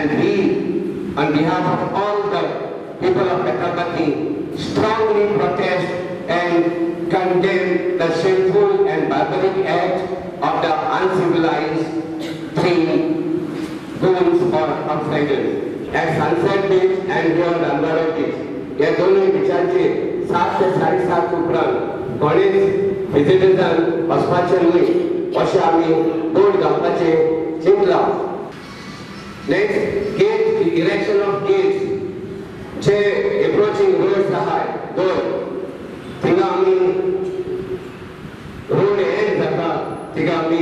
And we, on behalf of all the people of Petrapati, strongly protest and condemn the shameful and barbaric act of the uncivilized three goons or outsiders. At Sunset Beach and here Rambara Beach, या दोनों बिचारचे 7 ते 7:30 उपरांत कोणीच विजिटर्सांक वचपाचें न्हय अशें आमी board घालपाचें चिंतलां. Next gate erection of gates जे एप्रोचिंग रोड्स आहाय दोन थिंगा आमी रोड एंड जाता थिंगा आमी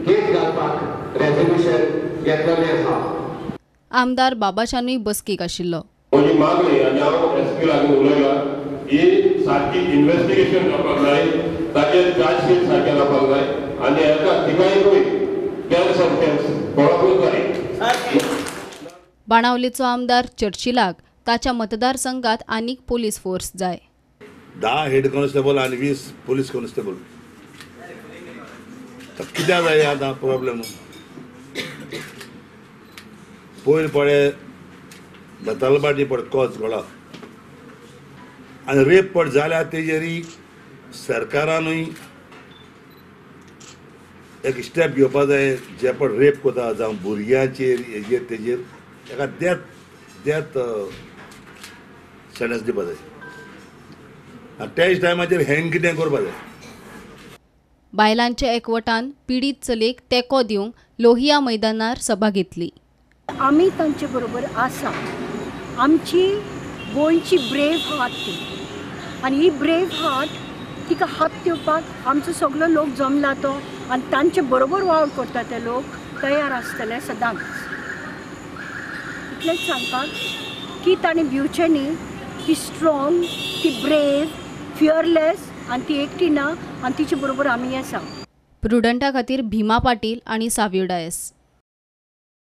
गेट घालपाक रेजोल्यूशन येतलें आसा. आमदार बाबाशानूय बसकेक आशिल्लो. म्हजी मागणी आनी हांव एसपी लागून उलयलां ही सारकी इन्व्हेस्टिगेशन जावपाक जाय, ताचेर चार्जशीट सारकें जावपाक जाय आनी हेका तिगायकूय कॅन्स ऑफ कॅन्स पळोवपूच जाय. बाणावलेचो आमदार चर्चिलाक ताच्या मतदारसंघात आनीक पोलीस फोर्स जाय. 10 हेड कॉन्स्टेबल आनी 20 पोलीस कॉन्स्टेबल कित्याक जाय आतां प्रॉब्लेम. पयर पडे बेतालबाटी पड कोच गोळा आनी रेप पड जाल्यार तेजेरी सरकारानूय एक स्टेप घेवपाक जाय. जे पड रेप कोता जावं भुरग्यांचेर हेजेर तेजेर ताका डेथ सेंटेन्स दिवपाक जाय आनी त्याच टायमाचेर हेंग कितें करपाक जाय. बायलांच्या एकवटान पिडीत चलेक तेंको दिवंक लोहिया मैदानार सभा घेतली. आमी तांचे बरोबर आसा. आमची गोंयची ब्रेव हार्ट ती आनी ही ब्रेव हार्ट तिका हात दिवपाक आमचो सगळो लोक जमला तो आनी तांचे बरोबर वावर करता ते लोक तयार आसतले सदांच. इतलेंच सांगपाक की ताणें भिवचें न्ही. ती स्ट्रॉंग, ती ब्रेव, फियरलेस आनी ती एकटी ना आनी तिचे बरोबर आमी आसा. प्रुडंटा खातीर भीमा पाटील आनी सावियो डायस.